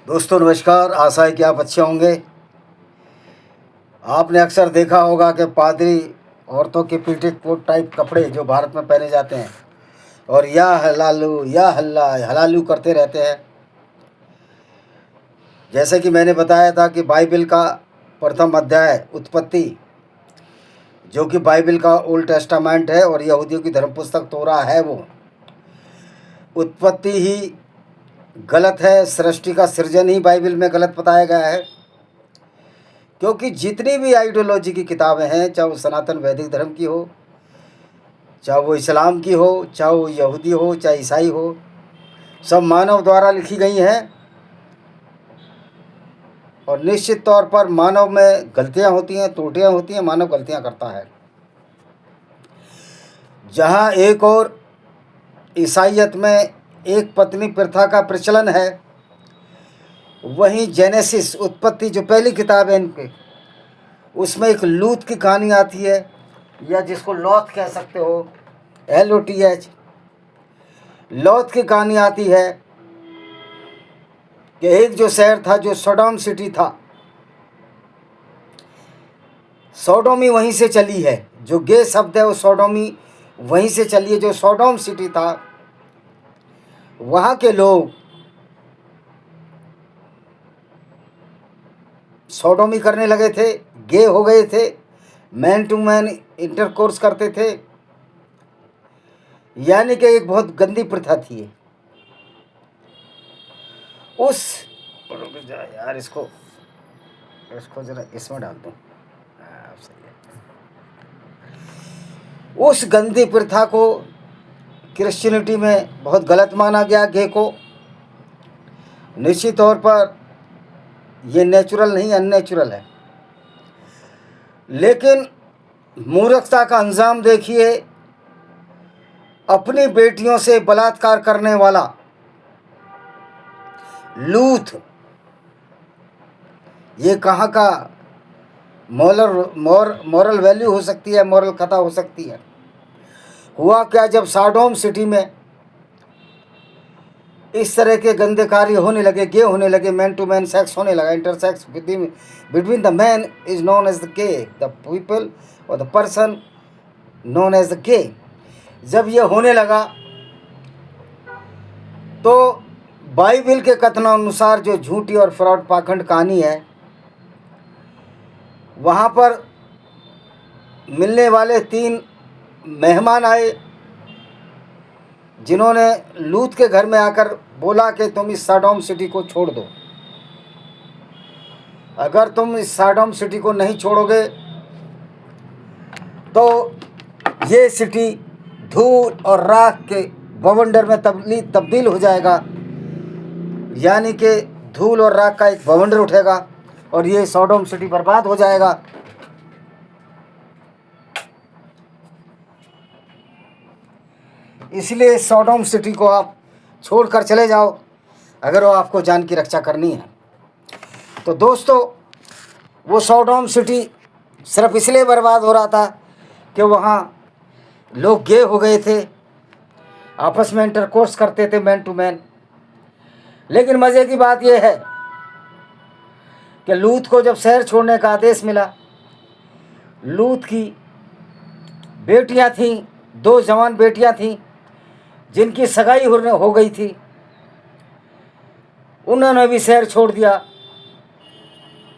दोस्तों नमस्कार। आशा है कि आप अच्छे होंगे। आपने अक्सर देखा होगा कि पादरी औरतों के पीटिक कोट टाइप कपड़े जो भारत में पहने जाते हैं और या हलालू या हल्ला हलालू करते रहते हैं। जैसे कि मैंने बताया था कि बाइबल का प्रथम अध्याय उत्पत्ति, जो कि बाइबल का ओल्ड टेस्टामेंट है और यहूदियों की धर्म पुस्तक तोरा है, वो उत्पत्ति ही गलत है। सृष्टि का सृजन ही बाइबल में गलत बताया गया है, क्योंकि जितनी भी आइडियोलॉजी की किताबें हैं, चाहे वो सनातन वैदिक धर्म की हो, चाहे वो इस्लाम की हो, चाहे वो यहूदी हो, चाहे ईसाई हो, सब मानव द्वारा लिखी गई हैं। और निश्चित तौर पर मानव में गलतियां होती हैं, त्रुटियां होती हैं, मानव गलतियां करता है। जहां एक और ईसाइयत में एक पत्नी प्रथा का प्रचलन है, वहीं जेनेसिस उत्पत्ति जो पहली किताब है इनके, उसमें एक लूत की कहानी आती है, या जिसको लौत कह सकते हो, LOTH। लौत की कहानी आती है कि एक जो शहर था, जो सोडोम सिटी था, सोडोमी वहीं से चली है। जो गे शब्द है वो सोडोमी वहीं से चली है। जो सोडोम सिटी था, वहाँ के लोग सोडोमी करने लगे थे, गे हो गए थे, मैन टू मैन इंटरकोर्स करते थे, यानी कि एक बहुत गंदी प्रथा थी। उस यार इसको जरा इसमें डाल दूं। सही है। उस गंदी प्रथा को क्रिश्चियनिटी में बहुत गलत माना गया। गे को निश्चित तौर पर ये नेचुरल नहीं, अननेचुरल है। लेकिन मूर्खता का अंजाम देखिए। अपनी बेटियों से बलात्कार करने वाला लूथ, ये कहाँ का मॉरल वैल्यू हो सकती है, मॉरल कथा हो सकती है। हुआ क्या, जब साडोम सिटी में इस तरह के गंदे कार्य होने लगे, गे होने लगे, मैन टू मैन सेक्स होने लगा, intersex between the man is known as the gay, the people और the person known as the gay. जब ये होने लगा तो बाइबल के कथनानुसार जो झूठी और फ्रॉड पाखंड कहानी है, वहाँ पर मिलने वाले 3 मेहमान आए, जिन्होंने लूत के घर में आकर बोला कि तुम इस साडोम सिटी को छोड़ दो। अगर तुम इस साडोम सिटी को नहीं छोड़ोगे तो ये सिटी धूल और राख के बवंडर में तब्दील हो जाएगा, यानी कि धूल और राख का एक बवंडर उठेगा और ये सोडोम सिटी बर्बाद हो जाएगा। इसलिए सोडोम सिटी को आप छोड़कर चले जाओ, अगर वो आपको जान की रक्षा करनी है। तो दोस्तों, वो सोडोम सिटी सिर्फ इसलिए बर्बाद हो रहा था कि वहाँ लोग गे हो गए थे, आपस में इंटरकोर्स करते थे, मैन टू मैन। लेकिन मज़े की बात यह है कि लूत को जब शहर छोड़ने का आदेश मिला, लूत की बेटियां थीं, 2 जवान बेटियां थीं, जिनकी सगाई हो गई थी, उन्होंने भी शहर छोड़ दिया।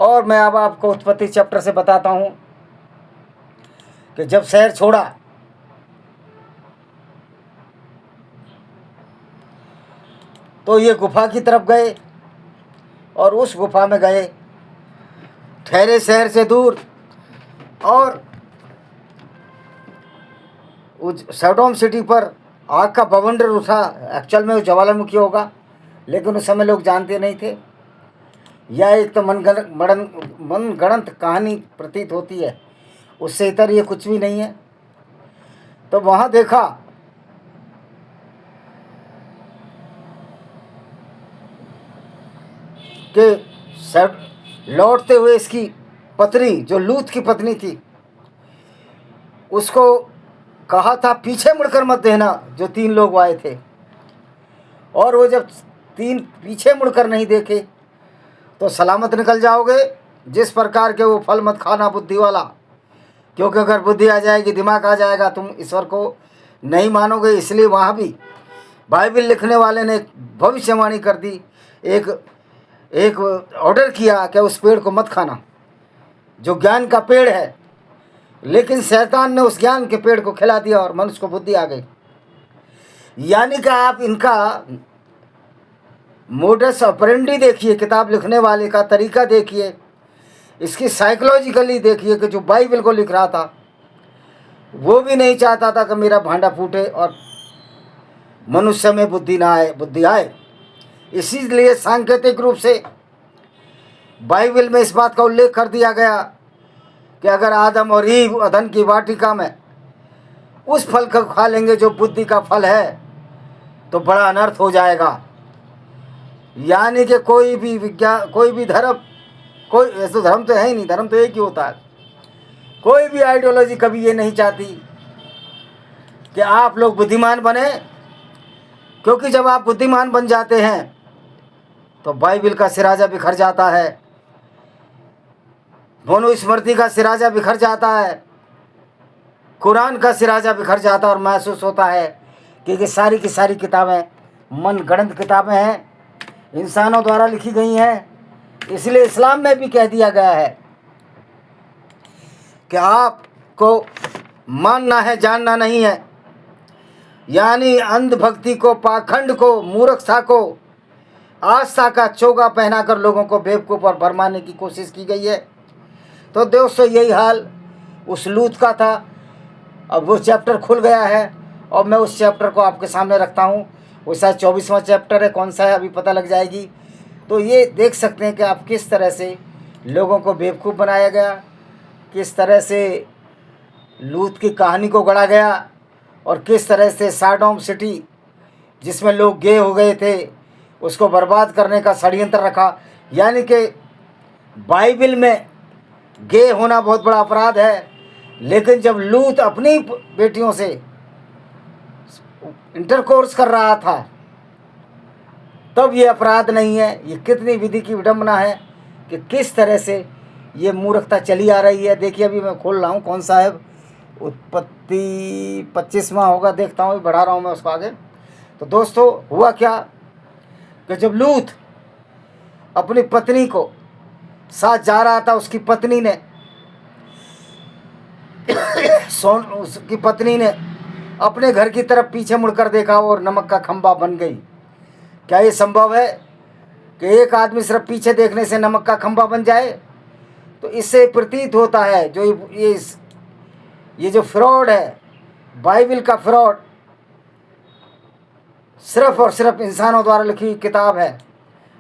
और मैं अब आपको उत्पत्ति चैप्टर से बताता हूँ कि जब शहर छोड़ा तो ये गुफा की तरफ गए, और उस गुफा में गए, ठहरे शहर से दूर। और उस सोडोम सिटी पर आग का बवंडर उठा। एक्चुअल में वो ज्वालामुखी होगा, लेकिन उस समय लोग जानते नहीं थे। यह एक तो मनगढ़ंत कहानी प्रतीत होती है, उससे इतर ये कुछ भी नहीं है। तो वहाँ देखा कि लौटते हुए इसकी पत्नी, जो लूत की पत्नी थी, उसको कहा था पीछे मुड़कर मत देखना, जो 3 लोग आए थे। और वो जब 3 पीछे मुड़कर नहीं देखे तो सलामत निकल जाओगे। जिस प्रकार के वो फल मत खाना बुद्धि वाला, क्योंकि अगर बुद्धि आ जाएगी, दिमाग आ जाएगा, तुम ईश्वर को नहीं मानोगे। इसलिए वहाँ भी बाइबल लिखने वाले ने भविष्यवाणी कर दी, एक एक ऑर्डर किया कि उस पेड़ को मत खाना जो ज्ञान का पेड़ है। लेकिन शैतान ने उस ज्ञान के पेड़ को खिला दिया और मनुष्य को बुद्धि आ गई। यानी कि आप इनका मोडस ऑपरेंडी देखिए, किताब लिखने वाले का तरीका देखिए, इसकी साइकोलॉजिकली देखिए कि जो बाइबल को लिख रहा था वो भी नहीं चाहता था कि मेरा भांडा फूटे और मनुष्य में बुद्धि ना आए, बुद्धि आए। इसीलिए सांकेतिक रूप से बाइबल में इस बात का उल्लेख कर दिया गया कि अगर आदम और ईव अदन की वाटिका में उस फल को खा लेंगे जो बुद्धि का फल है, तो बड़ा अनर्थ हो जाएगा। यानी कि कोई भी विज्ञान, कोई भी धर्म, कोई ऐसा धर्म तो है ही नहीं, धर्म तो एक ही होता है। कोई भी आइडियोलॉजी कभी ये नहीं चाहती कि आप लोग बुद्धिमान बने, क्योंकि जब आप बुद्धिमान बन जाते हैं तो बाइबल का सिराजा बिखर जाता है, मनुस्मृति का सिराजा बिखर जाता है, कुरान का सिराजा बिखर जाता है। और महसूस होता है कि ये सारी की सारी किताबें मन गढ़ंत किताबें हैं, इंसानों द्वारा लिखी गई हैं। इसलिए इस्लाम में भी कह दिया गया है कि आपको मानना है, जानना नहीं है। यानी अंधभक्ति को, पाखंड को, मूर्खता को आस्था का चोगा पहनाकर लोगों को बेवकूफ़ और भरमाने की कोशिश की गई है। तो दोस्तों यही हाल उस लूत का था। अब वो चैप्टर खुल गया है और मैं उस चैप्टर को आपके सामने रखता हूँ। वो शायद 24वां चैप्टर है, कौन सा है अभी पता लग जाएगी। तो ये देख सकते हैं कि आप किस तरह से लोगों को बेवकूफ़ बनाया गया, किस तरह से लूत की कहानी को गढ़ा गया और किस तरह से सॉडोम सिटी जिसमें लोग गे हो गए थे उसको बर्बाद करने का षड्यंत्र रखा। यानी कि बाइबल में गे होना बहुत बड़ा अपराध है, लेकिन जब लूत अपनी बेटियों से इंटरकोर्स कर रहा था तब ये अपराध नहीं है। ये कितनी विधि की विडंबना है कि किस तरह से ये मूर्खता चली आ रही है। देखिए अभी मैं खोल रहा हूँ कौन सा है, उत्पत्ति 25वां होगा, देखता हूँ, बढ़ा रहा हूँ मैं उसको आगे। तो दोस्तों हुआ क्या कि जब लूत अपनी पत्नी को साथ जा रहा था, उसकी पत्नी ने अपने घर की तरफ पीछे मुड़कर देखा और नमक का खंभा बन गई। क्या ये संभव है कि एक आदमी सिर्फ पीछे देखने से नमक का खंभा बन जाए? तो इससे प्रतीत होता है जो ये जो फ्रॉड है, बाइबल का फ्रॉड, सिर्फ और सिर्फ इंसानों द्वारा लिखी हुई किताब है।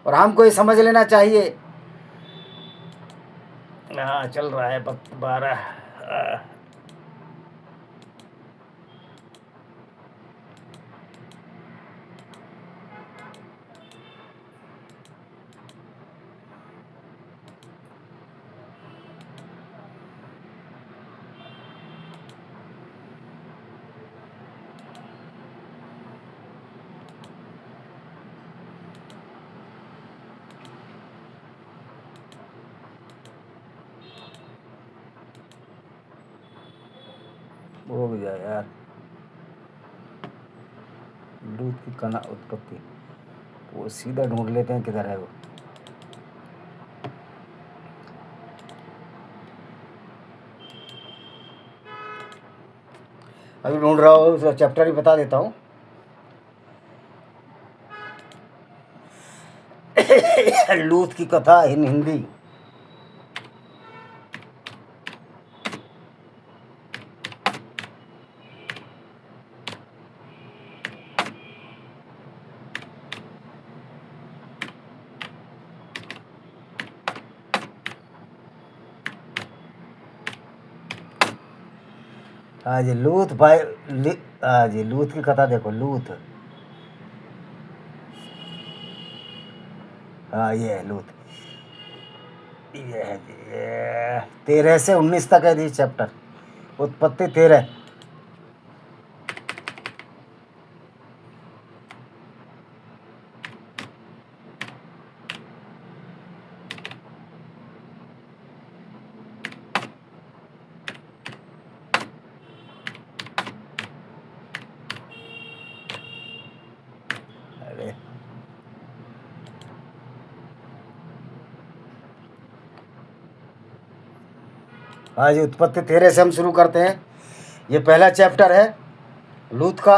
और हमको ये समझ लेना चाहिए। चल रहा है 12। हो गया यार, लूत की कना उत्पत्ति, वो सीधा ढूंढ लेते हैं किधर है वो। अभी ढूंढ रहा हूँ, उसका चैप्टर ही बता देता हूँ। लूत की कथा इन हिंदी। हाँ जी, लूत भाई, हाँ जी, लूत की कथा देखो, लूत। हाँ ये है लूत, ये है जी, ये 13 से 19 तक है जी चैप्टर, उत्पत्ति 13। आज उत्पत्ति 13 से हम शुरू करते हैं। ये पहला चैप्टर है लूत का।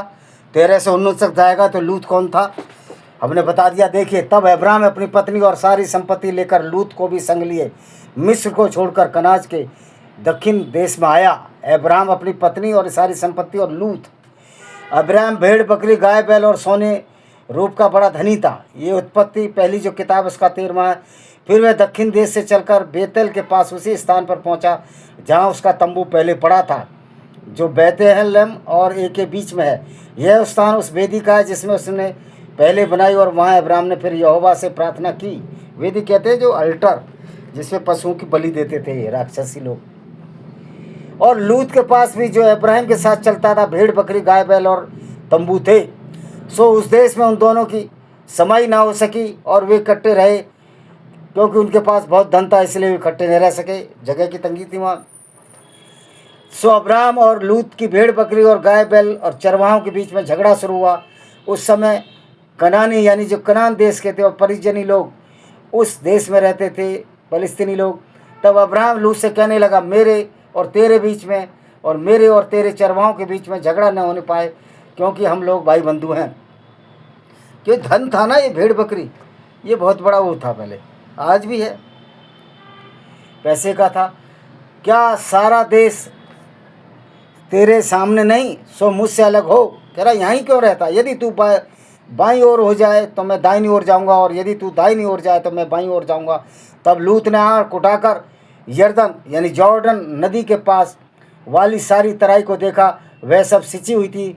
13 से 19 तक जाएगा। तो लूत कौन था हमने बता दिया। देखिए, तब अब्राम अपनी पत्नी और सारी संपत्ति लेकर लूत को भी संग लिए मिस्र को छोड़कर कनाज के दक्षिण देश में आया। अब्राम अपनी पत्नी और सारी संपत्ति और लूत। अब्राम भेड़ बकरी गाय बैल और सोने रूप का बड़ा धनी था। ये उत्पत्ति पहली जो किताब उसका 13वां है। फिर वह दक्षिण देश से चलकर बेतेल के पास उसी स्थान पर पहुंचा जहां उसका तंबू पहले पड़ा था, जो बैतलहम और ए के बीच में है। यह स्थान उस वेदी का है जिसमें उसने पहले बनाई, और वहाँ अब्राम ने फिर यहोवा से प्रार्थना की। वेदी कहते हैं जो अल्टर, जिसमें पशुओं की बलि देते थे ये राक्षसी लोग। और लूत के पास भी जो अब्राहम के साथ चलता था भेड़ बकरी गाय बैल और तंबू थे। सो उस देश में उन दोनों की समाई ना हो सकी और वे इकट्ठे रहे, क्योंकि उनके पास बहुत धन था, इसलिए वे इकट्ठे नहीं रह सके, जगह की तंगी थी वहाँ। सो अब्राम और लूत की भेड़ बकरी और गाय बैल और चरवाहों के बीच में झगड़ा शुरू हुआ। उस समय कनानी यानी जो कनान देश के थे और परिजनी लोग उस देश में रहते थे, फलिस्तीनी लोग। तब अब्राहम लूत से कहने लगा, मेरे और तेरे बीच में और मेरे और तेरे चरवाहों के बीच में झगड़ा न होने पाए, क्योंकि हम लोग भाई बंधु हैं। क्यों धन था ना ये भेड़ बकरी, ये बहुत बड़ा वो था, पहले आज भी है, पैसे का था। क्या सारा देश तेरे सामने नहीं, सो मुझसे अलग हो। कह रहा यहीं क्यों रहता, यदि तू बाईं ओर हो जाए तो मैं दाहिनी ओर जाऊंगा, और यदि तू दाहिनी ओर जाए तो मैं बाईं ओर जाऊंगा। तब लूत ने आँख उठाकर यरदन यानी जॉर्डन नदी के पास वाली सारी तराई को देखा। वह सब सिंची हुई थी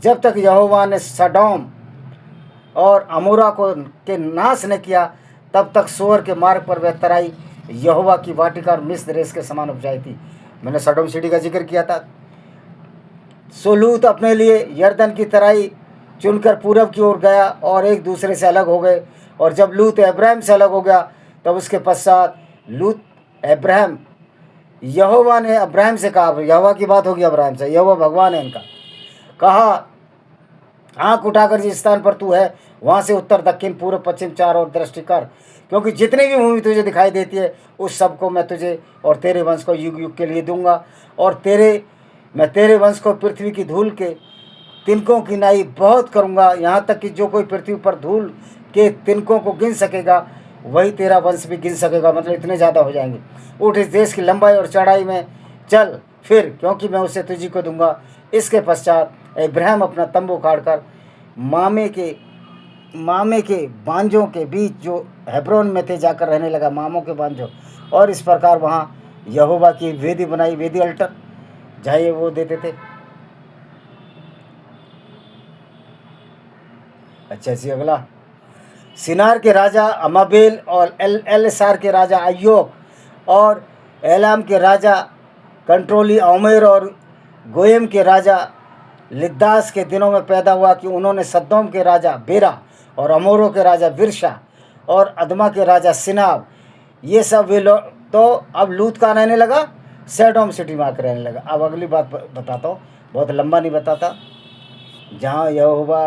जब तक यहोवा ने सडोम और अमोरा को के नाश न किया, तब तक सोअर के मार्ग पर वह तराई यहोवा की वाटिका और मिस्र देश के समान उपजाई थी। मैंने सडोम सिटी का जिक्र किया था। सो लूत अपने लिए यरदन की तराई चुनकर पूरब की ओर गया और एक दूसरे से अलग हो गए। और जब लूत अब्राहम से अलग हो गया, तब उसके पश्चात लूत अब्राहम यहोवा ने अब्राहम से कहा, यहोवा की बात होगी अब्राहम से, यहोवा भगवान है इनका, कहा आँख उठाकर जिस स्थान पर तू है वहाँ से उत्तर दक्षिण पूर्व पश्चिम चार ओर दृष्टि कर, क्योंकि जितनी भी भूमि तुझे दिखाई देती है उस सब को मैं तुझे और तेरे वंश को युग युग के लिए दूंगा। और मैं तेरे वंश को पृथ्वी की धूल के तिनकों की नाई बहुत करूँगा, यहाँ तक कि जो कोई पृथ्वी पर धूल के तिनकों को गिन सकेगा वही तेरा वंश भी गिन सकेगा। मतलब इतने ज़्यादा हो जाएंगे। उठ इस देश की लंबाई और चौड़ाई में चल फिर, क्योंकि मैं उसे तुझी को दूंगा। इसके पश्चात अब्राहम अपना तंबू काटकर मामे के बांझों के बीच जो हेब्रोन में थे जाकर रहने लगा, मामों के बांझों। और इस प्रकार वहाँ यहोवा की वेदी बनाई, वेदी अल्टर जहाँ ये वो देते थे। अच्छा जी, अगला सिनार के राजा अमाबेल और एलसार के राजा अय्योब और एलाम के राजा कंट्रोली ओमेर और गोयम के राजा लिद्दास के दिनों में पैदा हुआ कि उन्होंने सद्दोम के राजा बेरा और अमोरों के राजा विरशा और अदमा के राजा सिनाब, ये सब वे लोग। तो अब लूत का रहने लगा सैडोम सिटी में आकर रहने लगा। अब अगली बात बताता हूँ, बहुत लंबा नहीं बताता। जहाँ यहोवा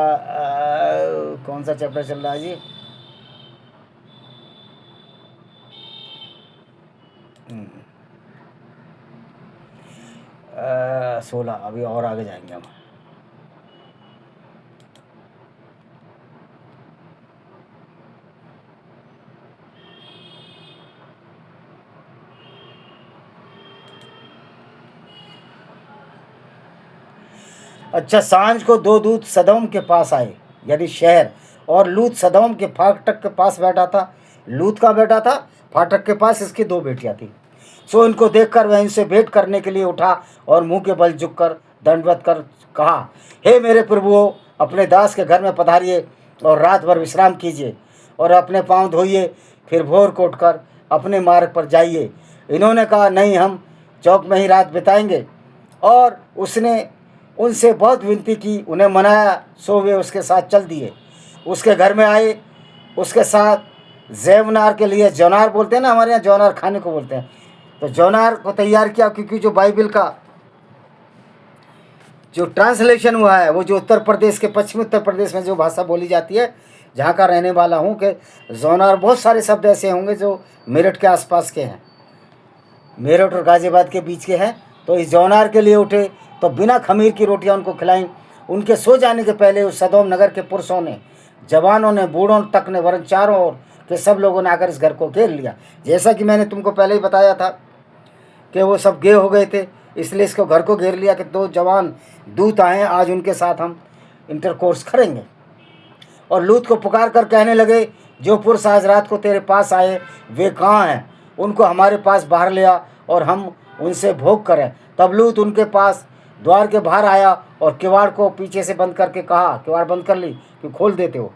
कौन सा चैप्टर चल रहा है जी, 16, अभी और आगे जाएंगे हम। अच्छा, सांझ को दो दूत सदोम के पास आए यानी शहर, और लूत सदोम के फाटक के पास बैठा था। लूत का बेटा था, फाटक के पास इसकी 2 बेटियां थी। सो इनको देखकर वह इनसे भेंट करने के लिए उठा और मुंह के बल झुककर दंडवत कर कहा, हे मेरे प्रभुओं, अपने दास के घर में पधारिए और रात भर विश्राम कीजिए और अपने पाँव धोइए, फिर भोर को उठकर अपने मार्ग पर जाइए। इन्होंने कहा, नहीं, हम चौक में ही रात बिताएंगे। और उसने उनसे बहुत विनती की, उन्हें मनाया। सो वे उसके साथ चल दिए। उसके घर में आए, उसके साथ जैवनार के लिए, जौनार बोलते हैं ना, हमारे यहाँ जौनार खाने को बोलते हैं, तो जौनार को तैयार किया। क्योंकि जो बाइबल का जो ट्रांसलेशन हुआ है वो जो उत्तर प्रदेश के पश्चिमी उत्तर प्रदेश में जो भाषा बोली जाती है, जहाँ का रहने वाला हूँ, कि जौनार बहुत सारे शब्द ऐसे होंगे जो मेरठ के आसपास के हैं, मेरठ और गाज़ियाबाद के बीच के हैं। तो इस जौनार के लिए उठे तो बिना खमीर की रोटियां उनको खिलाईं। उनके सो जाने के पहले उस सदोम नगर के पुरुषों ने, जवानों ने, बूढ़ों तक ने, वरन चारों ओर के सब लोगों ने आकर इस घर को घेर लिया। जैसा कि मैंने तुमको पहले ही बताया था कि वो सब गे हो गए थे, इसलिए इसको घर को घेर लिया कि 2 जवान दूत आए, आज उनके साथ हम इंटरकोर्स करेंगे। और लूत को पुकार कर कहने लगे, जो पुरुष आज रात को तेरे पास आए वे कहाँ हैं? उनको हमारे पास बाहर ले आ और हम उनसे भोग करें। तब लूत उनके पास द्वार के बाहर आया और किवाड़ को पीछे से बंद करके कहा, किवाड़ बंद कर ली कि खोल देते हो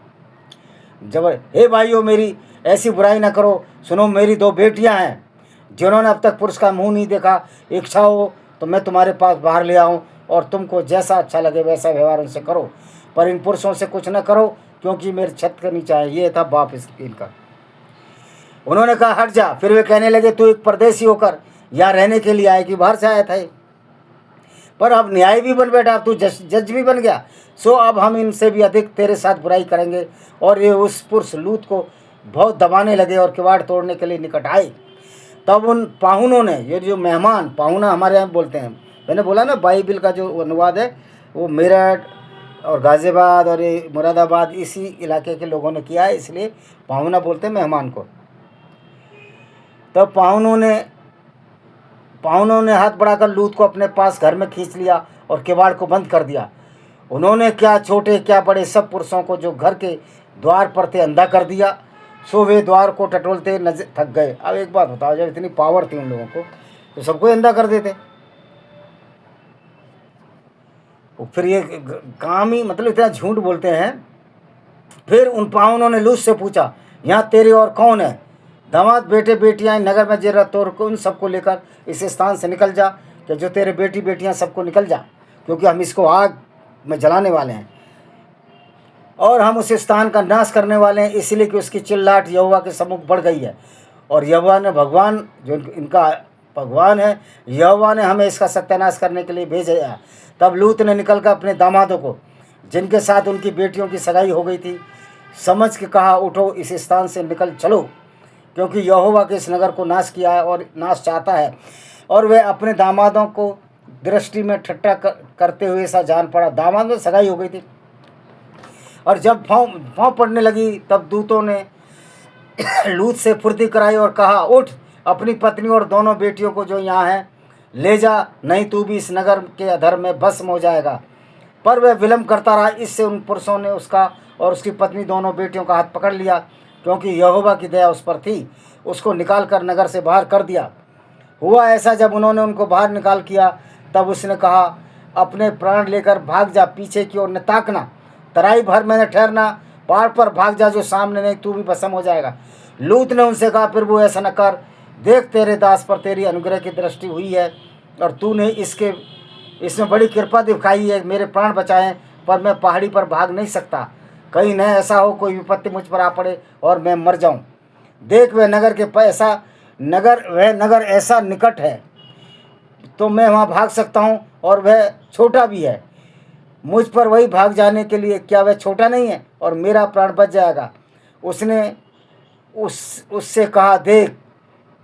जबर। हे भाइयों, मेरी ऐसी बुराई ना करो। सुनो, मेरी 2 बेटियां हैं जिन्होंने अब तक पुरुष का मुंह नहीं देखा। इच्छा हो तो मैं तुम्हारे पास बाहर ले आऊं और तुमको जैसा अच्छा लगे वैसा व्यवहार उनसे करो, पर इन पुरुषों से कुछ न करो, क्योंकि मेरे छत के नीचे है। ये था बाप इनका। उन्होंने कहा, हट जा। फिर वे कहने लगे, तू एक परदेसी होकर यहाँ रहने के लिए आए कि बाहर से आया था? पर अब न्याय भी बन बैठा, तू जज भी बन गया। सो अब हम इनसे भी अधिक तेरे साथ बुराई करेंगे। और ये उस पुरुष लूत को बहुत दबाने लगे और किवाड़ तोड़ने के लिए निकट आए। तब उन पाहुनों ने, ये जो मेहमान पाहुना हमारे यहाँ बोलते हैं, मैंने बोला ना बाइबिल का जो अनुवाद है वो मेरठ और गाज़ियाबाद और ये मुरादाबाद इसी इलाके के लोगों ने किया है, इसलिए पाहुना बोलते हैं मेहमान को। तब पाहुनों ने हाथ बढ़ाकर लूत को अपने पास घर में खींच लिया और किवाड़ को बंद कर दिया। उन्होंने क्या छोटे क्या बड़े सब पुरुषों को जो घर के द्वार पर थे अंधा कर दिया। सो वे द्वार को टटोलते नजर थक गए। अब एक बात बताओ, जब इतनी पावर थी उन लोगों को तो सबको अंधा कर देते। फिर ये काम ही, मतलब इतना झूठ बोलते हैं। फिर उन पाहुनों ने लूत से पूछा, यहाँ तेरे और कौन है? दामाद, बेटे, बेटियाँ नगर में जरा तोड़ को उन सबको लेकर इस स्थान से निकल जा, कि जो तेरे बेटी बेटियाँ सबको निकल जा, क्योंकि हम इसको आग में जलाने वाले हैं और हम उस स्थान का नाश करने वाले हैं, इसलिए कि उसकी चिल्लाहट यहोवा के सम्मुख बढ़ गई है। और यहोवा ने, भगवान जो इनका भगवान है, यहोवा ने हमें इसका सत्यानाश करने के लिए भेजा है। तब लूत ने निकलकर अपने दामादों को, जिनके साथ उनकी बेटियों की सगाई हो गई थी, समझ के कहा, उठो, इस स्थान से निकल चलो, क्योंकि यहोवा के इस नगर को नाश किया है और नाश चाहता है। और वे अपने दामादों को दृष्टि में ठट्ठा करते हुए ऐसा जान पड़ा। दामाद में सगाई हो गई थी और जब फाँव पड़ने लगी, तब दूतों ने लूत से फुर्ती कराई और कहा, उठ, अपनी पत्नी और दोनों बेटियों को जो यहाँ हैं ले जा, नहीं तू भी इस नगर के अधर्म में भस्म हो जाएगा। पर वह विलम्ब करता रहा। इससे उन पुरुषों ने उसका और उसकी पत्नी दोनों बेटियों का हाथ पकड़ लिया, क्योंकि यहोवा की दया उस पर थी, उसको निकाल कर नगर से बाहर कर दिया। हुआ ऐसा, जब उन्होंने उनको बाहर निकाल किया, तब उसने कहा, अपने प्राण लेकर भाग जा, पीछे की ओर न ताकना, तराई भर में न ठहरना, पहाड़ पर भाग जा, जो सामने नहीं तू भी भस्म हो जाएगा। लूत ने उनसे कहा, प्रभु ऐसा न कर, देख तेरे दास पर तेरी अनुग्रह की दृष्टि हुई है और तूने इसमें बड़ी कृपा दिखाई है, मेरे प्राण बचाएं, पर मैं पहाड़ी पर भाग नहीं सकता, कहीं न ऐसा हो कोई विपत्ति मुझ पर आ पड़े और मैं मर जाऊं। देख वह नगर ऐसा निकट है तो मैं वहाँ भाग सकता हूँ, और वह छोटा भी है, मुझ पर वही भाग जाने के लिए क्या वह छोटा नहीं है और मेरा प्राण बच जाएगा। उसने उससे कहा, देख,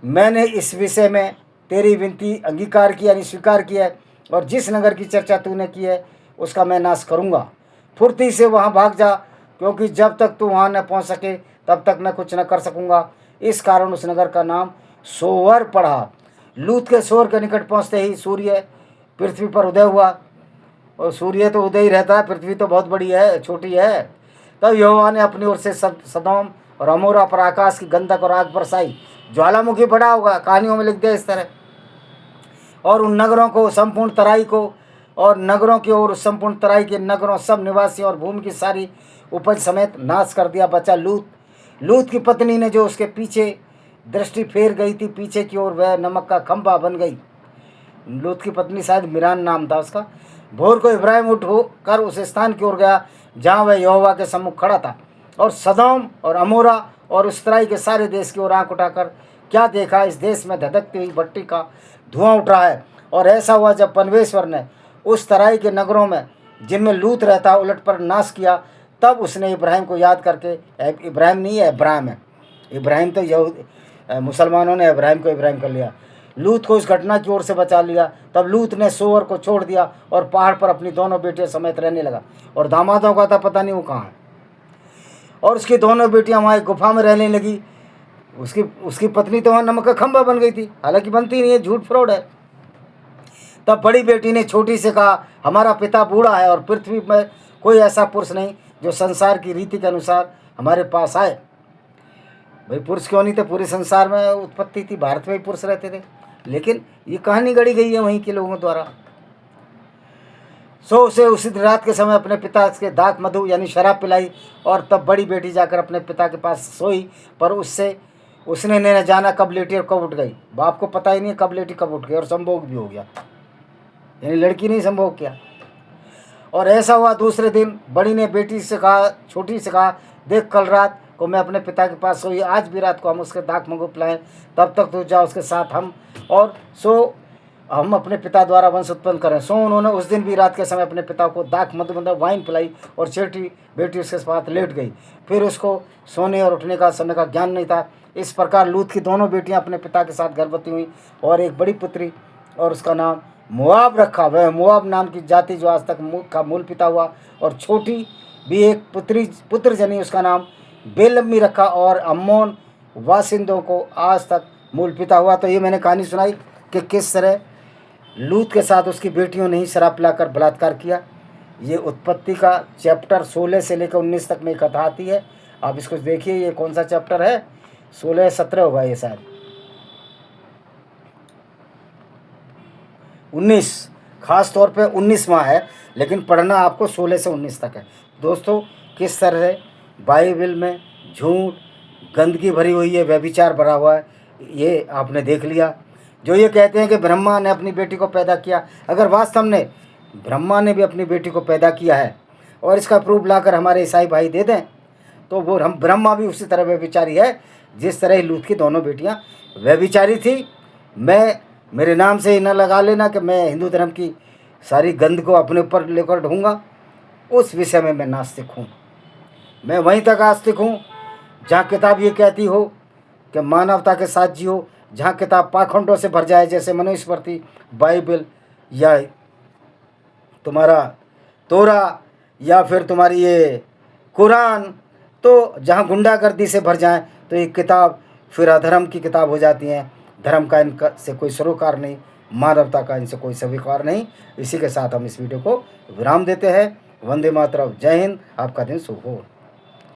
मैंने इस विषय में तेरी विनती अंगीकार की, यानी स्वीकार की है, और जिस नगर की चर्चा तूने की है उसका मैं नाश करूँगा। फुर्ती से वहाँ भाग जा, क्योंकि जब तक तू वहाँ न पहुँच सके तब तक मैं कुछ न कर सकूँगा। इस कारण उस नगर का नाम सोवर पड़ा। लूत के सोर के निकट पहुँचते ही सूर्य पृथ्वी पर उदय हुआ। और सूर्य तो उदय ही रहता है, पृथ्वी तो बहुत बड़ी है, छोटी है। तब यहोवा ने अपनी ओर से सदोम और अमोरा पर आकाश की गंधक और आग बरसाई। ज्वालामुखी पड़ा होगा, कहानियों में लिख दिया इस तरह। और उन नगरों को, संपूर्ण तराई को, और नगरों की ओर संपूर्ण तराई के नगरों, सब निवासी और भूमि की सारी उपज समेत नाश कर दिया। बचा लूत की पत्नी ने, जो उसके पीछे दृष्टि फेर गई थी पीछे की ओर, वह नमक का खंभा बन गई। लूत की पत्नी शायद मिरान नाम था उसका। भोर को इब्राहिम उठ होकर उस स्थान की ओर गया जहाँ वह यहोवा के सम्मुख खड़ा था, और सदोम और अमोरा और उस तराई के सारे देश की ओर आँख उठाकर क्या देखा, इस देश में धधकती हुई भट्टी का धुआं उठ रहा है। और ऐसा हुआ, जब परमेश्वर ने उस तराई के नगरों में जिनमें लूत रहता उलट पर नाश किया, तब उसने इब्राहिम को याद करके, इब्राहिम नहीं है, अब्राहम है, इब्राहिम तो मुसलमानों ने इब्राहिम को इब्राहिम कर लिया, लूत को इस घटना की ओर से बचा लिया। तब लूत ने सोअर को छोड़ दिया और पहाड़ पर अपनी दोनों बेटियों समेत रहने लगा। और दामादों का था पता नहीं वो कहाँ है। और उसकी दोनों बेटियां वहाँ एक गुफा में रहने लगी। उसकी पत्नी तो वहाँ नमक का खंभा बन गई थी, हालांकि बनती नहीं है, झूठ फ्रॉड है। तब बड़ी बेटी ने छोटी से कहा, हमारा पिता बूढ़ा है और पृथ्वी में कोई ऐसा पुरुष नहीं जो संसार की रीति के अनुसार हमारे पास आए। भाई पुरुष क्यों नहीं थे, पूरे संसार में उत्पत्ति थी, भारत में ही पुरुष रहते थे, लेकिन ये कहानी गढ़ी गई है वहीं के लोगों द्वारा। सो उसे उसी रात के समय अपने पिता के दाक मधु यानी शराब पिलाई। और तब बड़ी बेटी जाकर अपने पिता के पास सोई, पर उसने न जाना कब लेटी और कब उठ गई। बाप को पता ही नहीं कब लेटी कब उठ गई, और संभोग भी हो गया, यानी लड़की ने संभोग किया। और ऐसा हुआ दूसरे दिन बड़ी ने बेटी से कहा, छोटी से कहा, देख कल रात को मैं अपने पिता के पास सोई, आज भी रात को हम उसके दाक मधु पिलाएं, तब तक तू जा उसके साथ हम अपने पिता द्वारा वंश उत्पन्न करें। सो उन्होंने उस दिन भी रात के समय अपने पिता को दाक मधु मतलब वाइन पिलाई, और छोटी बेटी उसके साथ लेट गई। फिर उसको सोने और उठने का समय का ज्ञान नहीं था। इस प्रकार लूत की दोनों बेटियां अपने पिता के साथ गर्भवती हुई, और एक बड़ी पुत्री और उसका नाम मोआब रखा। वह मोआब नाम की जाति जो आज तक का मूल पिता हुआ। और छोटी भी एक पुत्र जनी, उसका नाम बेलम्मी रखा, और अम्मोन वासिंदों को आज तक मूल पिता हुआ। तो ये मैंने कहानी सुनाई कि किस तरह लूत के साथ उसकी बेटियों ने ही शराब पिलाकर बलात्कार किया। ये उत्पत्ति का चैप्टर 16 से लेकर 19 तक में कथा आती है। आप इसको देखिए, ये कौन सा चैप्टर है, 16-17 होगा ये शायद, 19, खास तौर पे 19वां है, लेकिन पढ़ना आपको 16 से 19 तक है। दोस्तों किस तरह बाइबल में झूठ गंदगी भरी हुई है, व्यभिचार भरा हुआ है, ये आपने देख लिया। जो ये कहते हैं कि ब्रह्मा ने अपनी बेटी को पैदा किया, अगर वास्तव में ब्रह्मा ने भी अपनी बेटी को पैदा किया है और इसका प्रूफ लाकर हमारे ईसाई भाई दे दें, तो वो हम ब्रह्मा भी उसी तरह व्यभिचारी है जिस तरह लूत की दोनों बेटियां व्यभिचारी थी। मेरे नाम से ही न लगा लेना कि मैं हिंदू धर्म की सारी गंद को अपने ऊपर लेकर ढूंढूंगा, उस विषय में मैं नास्तिक हूँ। मैं वहीं तक आस्तिक हूँ जहाँ किताब ये कहती हो कि मानवता के साथ जियो, जहाँ किताब पाखंडों से भर जाए, जैसे मनुस्मृति, बाइबल या तुम्हारा तोरा या फिर तुम्हारी ये कुरान, तो जहाँ गुंडागर्दी से भर जाए तो ये किताब फिर अधर्म की किताब हो जाती हैं। धर्म का इनका से कोई सरोकार नहीं, मानवता का इनसे कोई स्वीकार नहीं। इसी के साथ हम इस वीडियो को विराम देते हैं। वंदे मातरम, जय हिंद, आपका दिन शुभ हो।